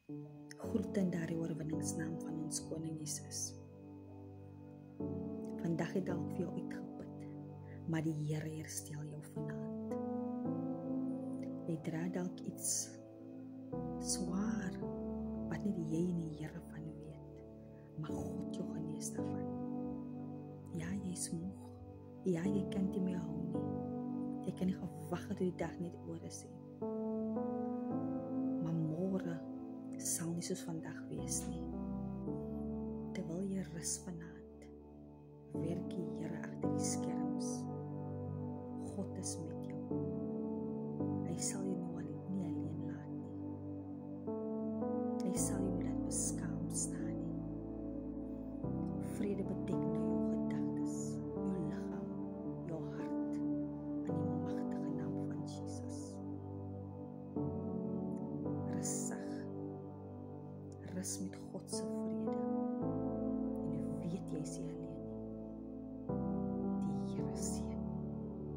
Groete in daardie oorwinningsnaam van ons Koning Jesus. Vandag het dalk vir jou uitgeput, maar die Here herstel jou vanaand. Jy dra dalk iets swaar, wat net jy en die Here van weet, maar God jou genees daarvan. Ja, jy is moeg. Ja, jy kan nie meer hou nie. Jy kan nie gewag tot die dag net oor is nie. Maar môre sal nie soos vandag wees nie. Terwyl jy rus vanaand, werk die Here agter die skerms. God is met jou. Hy sal jou nie alleen laat nie. Hy sal jou nie laat beskaam staan nie. Vrede beteken nou jou gedagtes, jou liggaam, jou hart, in die magtige naam van Jesus. Rustig, rus met God se vrede.